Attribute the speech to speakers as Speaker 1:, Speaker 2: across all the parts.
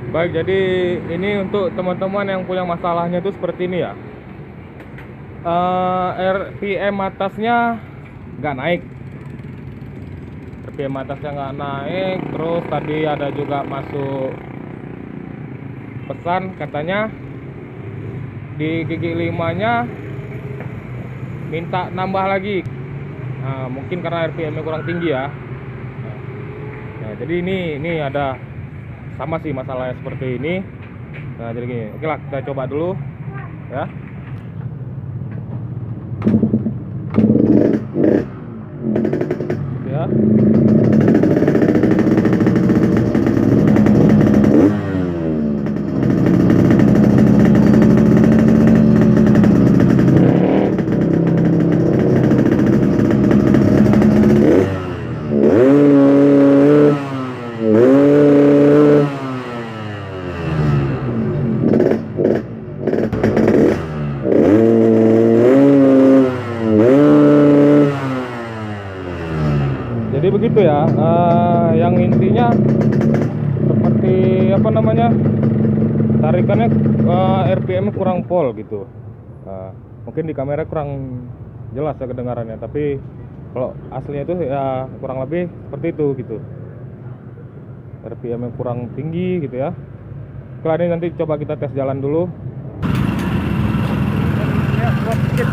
Speaker 1: Baik, jadi ini untuk teman-teman yang punya masalahnya itu seperti ini ya. RPM atasnya nggak naik. RPM atasnya nggak naik. Terus tadi ada juga masuk pesan katanya di gigi 5-nya minta nambah lagi. Nah, mungkin karena RPM-nya kurang tinggi ya. Nah, jadi ini ada sama sih masalahnya seperti ini. Nah, jadi gini. Oke lah, kita coba dulu ya. Ya. Jadi begitu ya, yang intinya seperti apa namanya, tarikannya RPM kurang pol gitu. Mungkin di kamera kurang jelas ya kedengarannya, tapi kalau aslinya itu ya kurang lebih seperti itu gitu. RPM yang kurang tinggi gitu ya. Kalau ini nanti coba kita tes jalan dulu. Ya, drop dikit.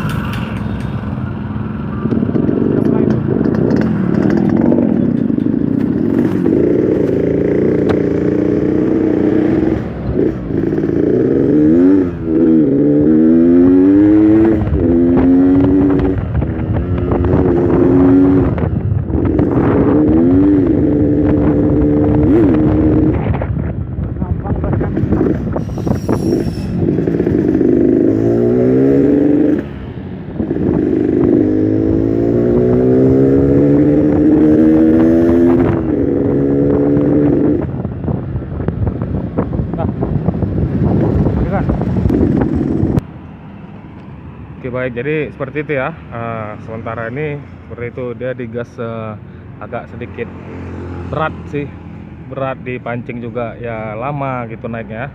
Speaker 1: Oke baik, jadi seperti itu ya. Sementara ini seperti itu, dia digas agak sedikit berat sih, berat dipancing juga ya, lama gitu naiknya.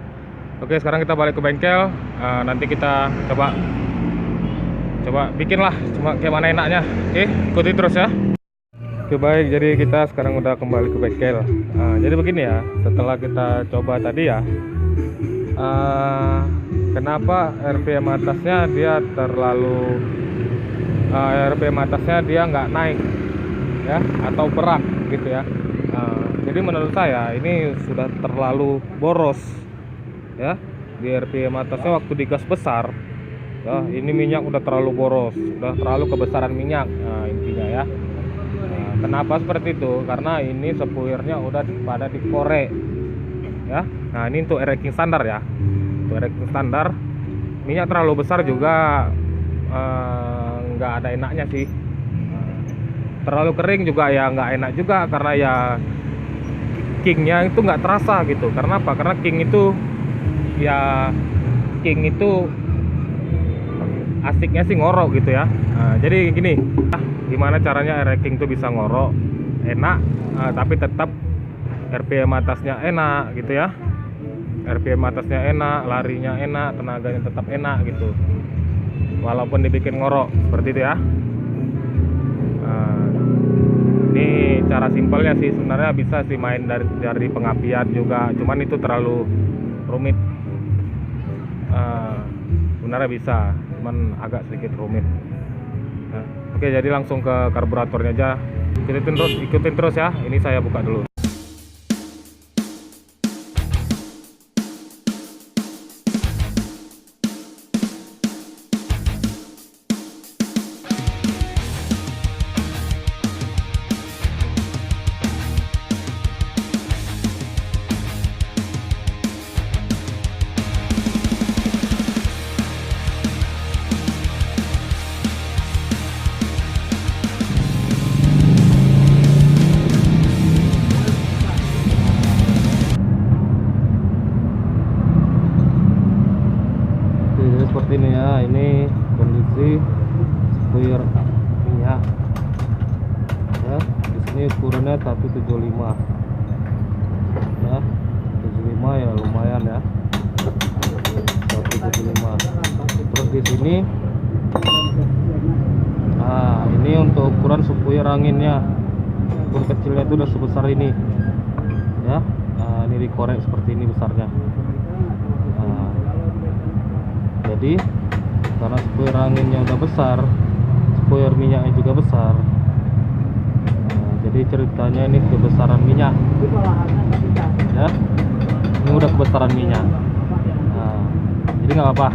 Speaker 1: Oke, sekarang kita balik ke bengkel. Nanti kita coba bikin lah, cuma kayak mana enaknya. Oke, ikuti terus ya. Oke baik, jadi kita sekarang udah kembali ke bengkel. Jadi begini ya, setelah kita coba tadi ya, kenapa RPM atasnya dia terlalu RPM atasnya dia nggak naik ya, atau berat gitu ya. Jadi menurut saya ini sudah terlalu boros ya, di RPM atasnya waktu digas besar ya, ini minyak udah terlalu boros, udah terlalu kebesaran minyak intinya ya. Kenapa seperti itu? Karena ini sepuirnya udah pada dikorek ya. Nah, ini untuk racking standar ya, untuk racking standar minyak terlalu besar juga nggak ada enaknya sih. Terlalu kering juga ya nggak enak juga, karena ya kingnya itu nggak terasa gitu. Karena apa? Karena king itu asiknya sih ngorok gitu ya. Jadi gini, gimana caranya racking itu bisa ngorok enak, tapi tetap RPM atasnya enak gitu ya. RPM atasnya enak, larinya enak, tenaganya tetap enak gitu, walaupun dibikin ngorok seperti itu ya. Ini cara simpelnya sih, sebenarnya bisa sih main dari pengapian juga, cuman itu terlalu rumit. Sebenarnya bisa, cuman agak sedikit rumit. Oke, jadi langsung ke karburatornya aja. Ikutin terus ya. Ini saya buka dulu. Seperti ini ya, ini kondisi spuir minyak ya. Di sini ukurannya 175 ya, 75 ya lumayan. kanan ya, 175. Terus di sini ini untuk ukuran spuyer anginnya, spuyer kecilnya itu udah sebesar ini ya. Ini dikorek seperti ini besarnya. Jadi karena spuyer anginnya udah besar, spuyer minyaknya juga besar, jadi ceritanya ini kebesaran minyak ya, ini udah kebesaran minyak. Jadi nggak apa-apa,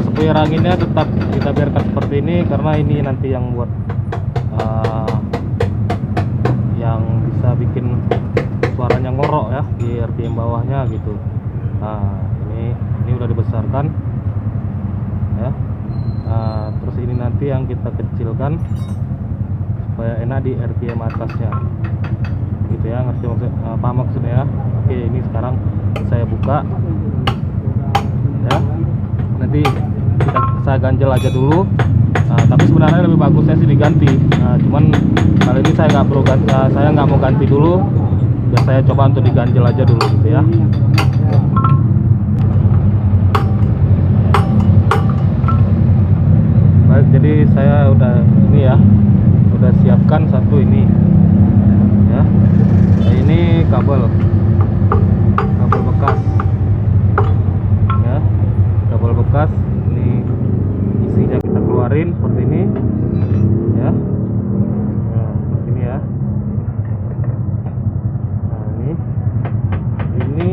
Speaker 1: spuyer anginnya tetap kita biarkan seperti ini karena ini nanti yang buat yang bisa bikin suaranya ngorok ya di RPM bawahnya gitu. Ini udah dibesarkan ya. Terus ini nanti yang kita kecilkan supaya enak di RPM atasnya gitu ya, ngerti apa maksudnya ya. Oke, ini sekarang saya buka ya, nanti saya ganjel aja dulu. Tapi sebenarnya lebih bagusnya sih diganti, cuman kali ini saya nggak perlu ganti, saya nggak mau ganti dulu, biar saya coba untuk diganjel aja dulu gitu ya. Baik, jadi saya udah ini ya, udah siapkan satu ini ya. Ini kabel bekas ya, kabel bekas. Ini isinya kita keluarin seperti ini ya. Seperti ini ya. Ini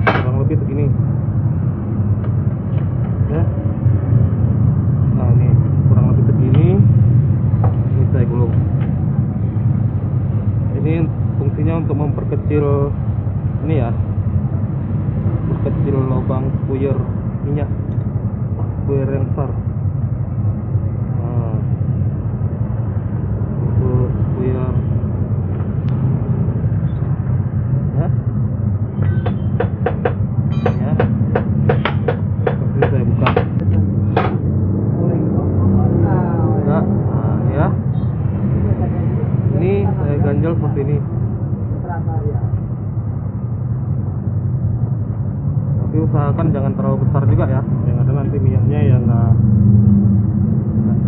Speaker 1: kurang lebih segini ya. Ini kurang lebih segini. Ini saya gulung. Ini fungsinya untuk memperkecil ini ya, memperkecil lubang spuyer minyak, spuyer yang besar. Untuk spuyer ya. Ya, seperti saya buka ya. Ya, ini saya ganjel seperti ini, tapi usahakan jangan terlalu besar juga ya, yang ada nanti minyaknya ya nggak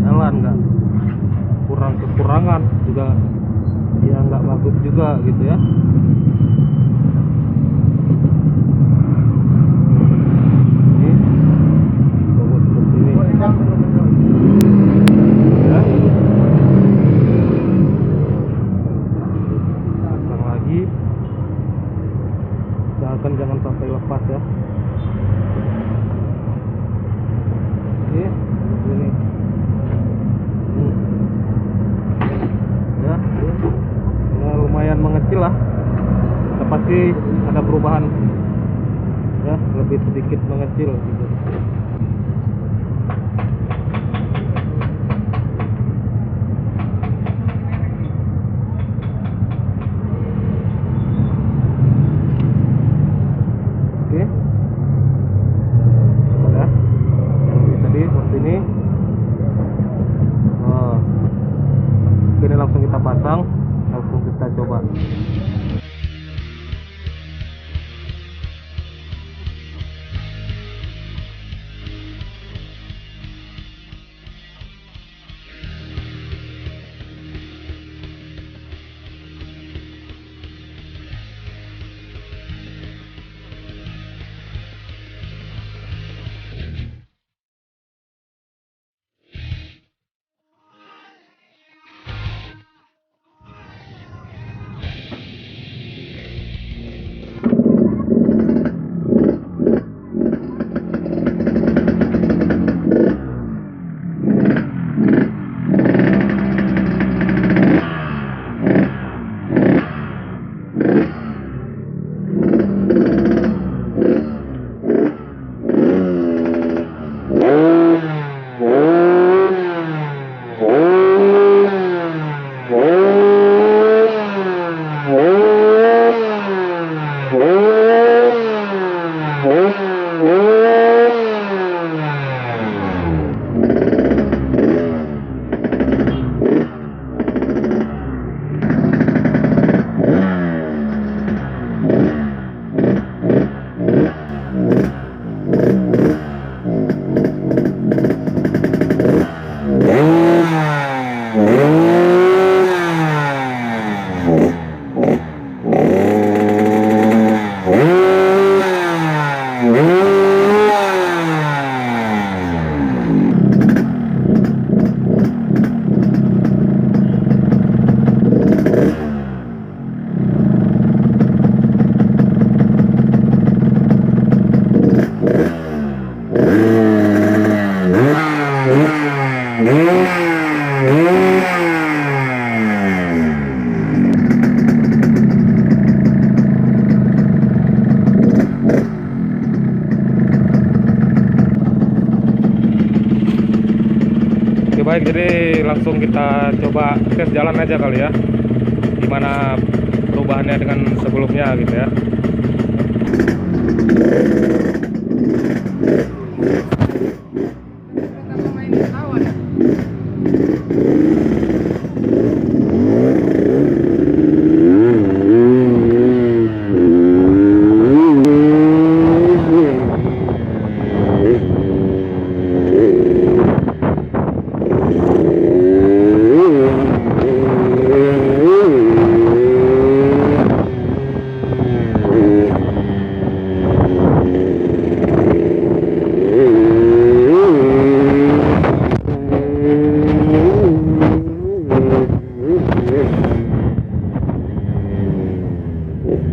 Speaker 1: jalan, nggak kekurangan juga ya, nggak bagus juga gitu ya. Usahakan jangan sampai lepas ya. Ini ya, lumayan mengecil lah, pasti ada perubahan ya, lebih sedikit mengecil gitu. Oke. Ya. Tadi seperti ini. Ini langsung kita pasang, langsung kita coba. Oke baik, jadi langsung kita coba tes jalan aja kali ya, gimana perubahannya dengan sebelumnya gitu ya.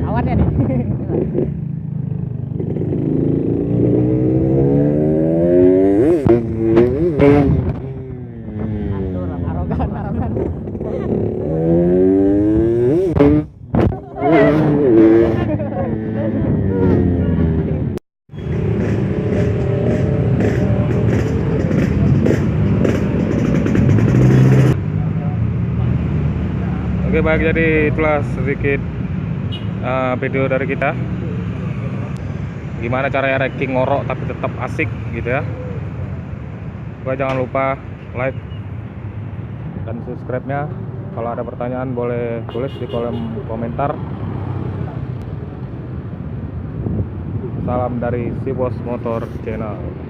Speaker 2: Awan ya nih. Atur, arogan.
Speaker 1: Oke baik, jadi itulah sedikit video dari kita, gimana caranya ranking ngorok tapi tetap asik gitu ya. Pokoknya jangan lupa like dan subscribe-nya. Kalau ada pertanyaan boleh tulis di kolom komentar. Salam dari Si Bos Motor Channel.